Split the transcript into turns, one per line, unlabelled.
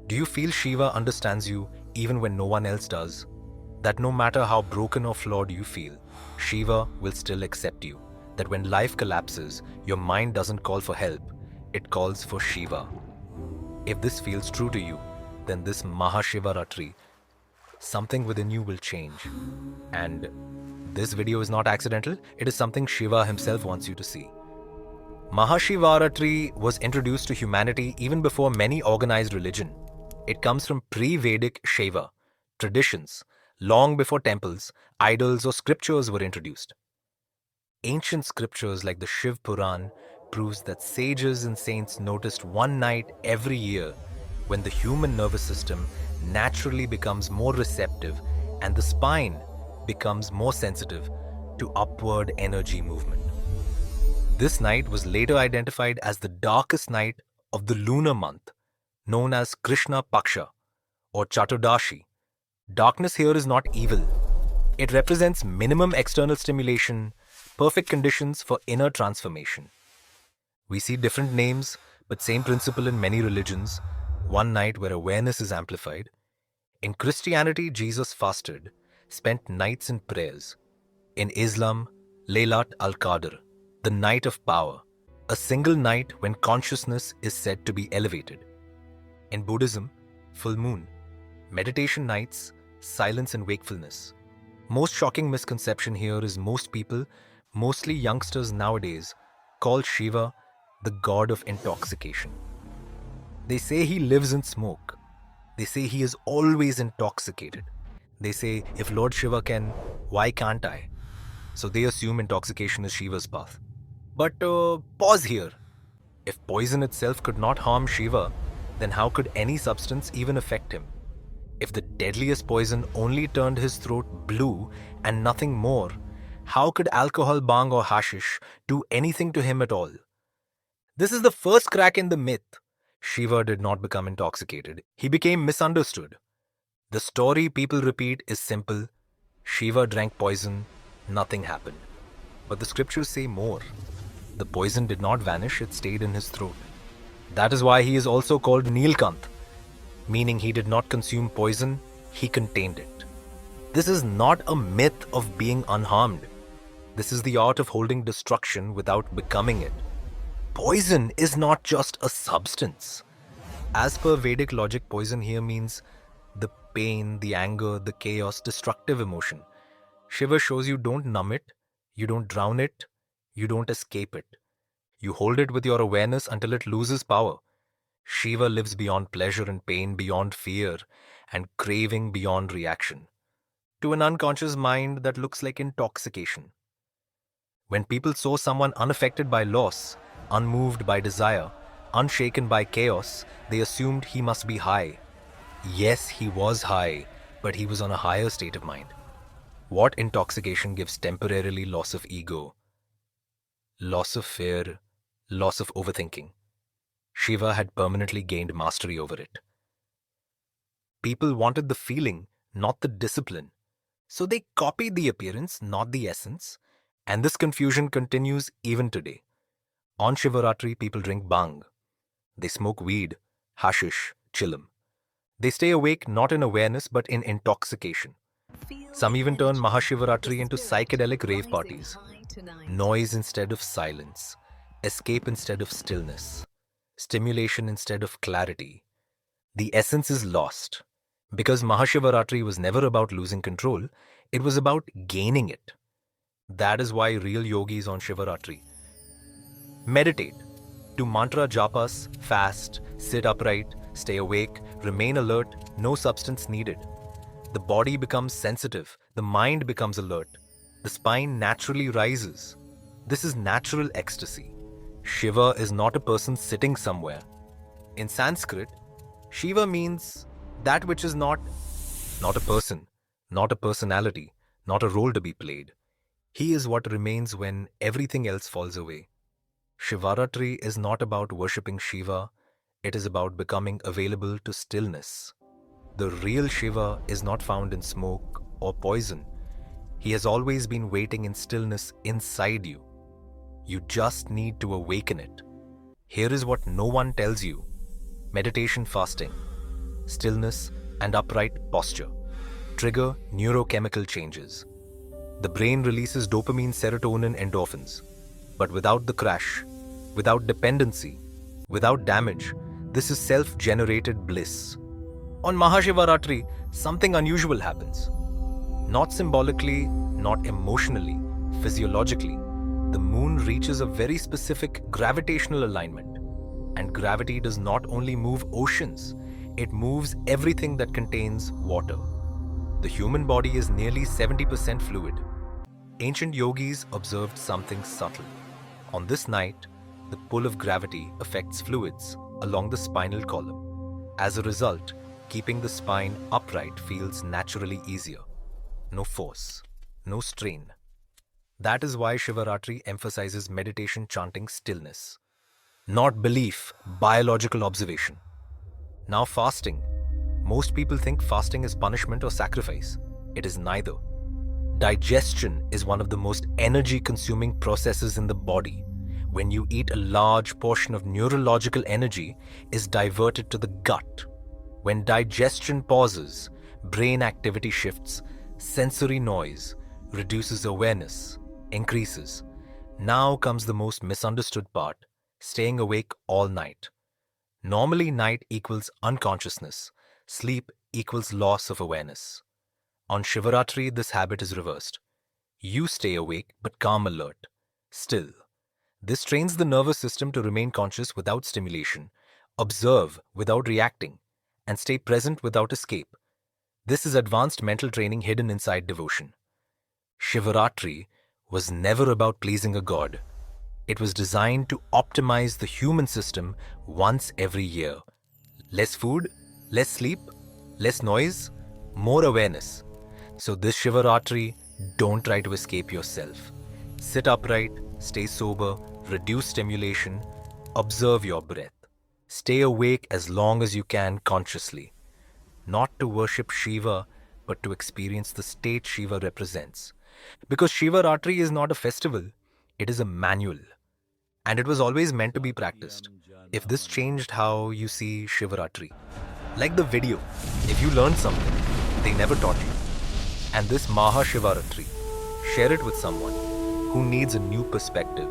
Do you feel Shiva understands you even when no one else does? That no matter how broken or flawed you feel, Shiva will still accept you. That when life collapses, your mind doesn't call for help, it calls for Shiva. If this feels true to you, then this Mahashivratri, something within you will change. And this video is not accidental, it is something Shiva himself wants you to see. Mahashivratri was introduced to humanity even before many organized religion. It comes from pre-Vedic Shiva traditions, long before temples, idols or scriptures were introduced. Ancient scriptures like the Shiv Puran proves that sages and saints noticed one night every year when the human nervous system naturally becomes more receptive and the spine becomes more sensitive to upward energy movement. This night was later identified as the darkest night of the lunar month, known as Krishna Paksha or Chaturdashi. Darkness here is not evil. It represents minimum external stimulation, perfect conditions for inner transformation. We see different names, but same principle in many religions. One night where awareness is amplified. In Christianity, Jesus fasted, spent nights in prayers. In Islam, Laylat al-Qadr, the night of power, a single night when consciousness is said to be elevated. In Buddhism, full moon, meditation nights, silence and wakefulness. Most shocking misconception here is most people, mostly youngsters nowadays, call Shiva the god of intoxication. They say he lives in smoke. They say he is always intoxicated. They say, if Lord Shiva can, why can't I? So they assume intoxication is Shiva's path. But pause here. If poison itself could not harm Shiva, then how could any substance even affect him? If the deadliest poison only turned his throat blue and nothing more, how could alcohol, bhang or hashish do anything to him at all? This is the first crack in the myth. Shiva did not become intoxicated. He became misunderstood. The story people repeat is simple. Shiva drank poison, nothing happened. But the scriptures say more. The poison did not vanish, it stayed in his throat. That is why he is also called Nilkant, meaning he did not consume poison, he contained it. This is not a myth of being unharmed. This is the art of holding destruction without becoming it. Poison is not just a substance. As per Vedic logic, poison here means the pain, the anger, the chaos, destructive emotion. Shiva shows you don't numb it, you don't drown it, you don't escape it. You hold it with your awareness until it loses power. Shiva lives beyond pleasure and pain, beyond fear and craving, beyond reaction, to an unconscious mind that looks like intoxication. When people saw someone unaffected by loss, unmoved by desire, unshaken by chaos, they assumed he must be high. Yes, he was high, but he was on a higher state of mind. What intoxication gives temporarily? Loss of ego, loss of fear, loss of overthinking. Shiva had permanently gained mastery over it. People wanted the feeling, not the discipline. So they copied the appearance, not the essence. And this confusion continues even today. On Shivaratri, people drink bhang. They smoke weed, hashish, chillum. They stay awake not in awareness but in intoxication. Some even turn Mahashivratri into psychedelic rave parties. Noise instead of silence. Escape instead of stillness. Stimulation instead of clarity. The essence is lost. Because Mahashivratri was never about losing control, it was about gaining it. That is why real yogis on Shivaratri meditate, do mantra japas, fast, sit upright, stay awake, remain alert, no substance needed. The body becomes sensitive, the mind becomes alert, the spine naturally rises. This is natural ecstasy. Shiva is not a person sitting somewhere. In Sanskrit, Shiva means that which is not a person, not a personality, not a role to be played. He is what remains when everything else falls away. Shivaratri is not about worshipping Shiva, it is about becoming available to stillness. The real Shiva is not found in smoke or poison. He has always been waiting in stillness inside you. You just need to awaken it. Here is what no one tells you. Meditation, fasting. stillness, and upright posture trigger neurochemical changes. The brain releases dopamine, serotonin, endorphins. But without the crash, without dependency, without damage, this is self-generated bliss. On Mahashivratri, something unusual happens. Not symbolically, not emotionally, physiologically. The moon reaches a very specific gravitational alignment. And gravity does not only move oceans, it moves everything that contains water. The human body is nearly 70% fluid. Ancient yogis observed something subtle. On this night, the pull of gravity affects fluids along the spinal column. As a result, keeping the spine upright feels naturally easier. No force, no strain. That is why Shivaratri emphasizes meditation chanting stillness. Not belief, biological observation. Now fasting. Most people think fasting is punishment or sacrifice. It is neither. Digestion is one of the most energy-consuming processes in the body. When you eat, a large portion of neurological energy is diverted to the gut. When digestion pauses, brain activity shifts, sensory noise reduces, awareness increases. Now comes the most misunderstood part, staying awake all night. Normally, night equals unconsciousness. Sleep equals loss of awareness. On Shivaratri, this habit is reversed. You stay awake but calm, alert, still. This trains the nervous system to remain conscious without stimulation, observe without reacting, and stay present without escape. This is advanced mental training hidden inside devotion. Shivaratri was never about pleasing a god. It was designed to optimize the human system once every year. Less food, less sleep, less noise, more awareness. So this Shivaratri, don't try to escape yourself. Sit upright, stay sober, reduce stimulation, observe your breath. Stay awake as long as you can consciously. Not to worship Shiva, but to experience the state Shiva represents. Because Shivaratri is not a festival, it is a manual. And it was always meant to be practiced. If this changed how you see Shivaratri, like the video, if you learned something they never taught you, and this Mahashivratri, share it with someone who needs a new perspective.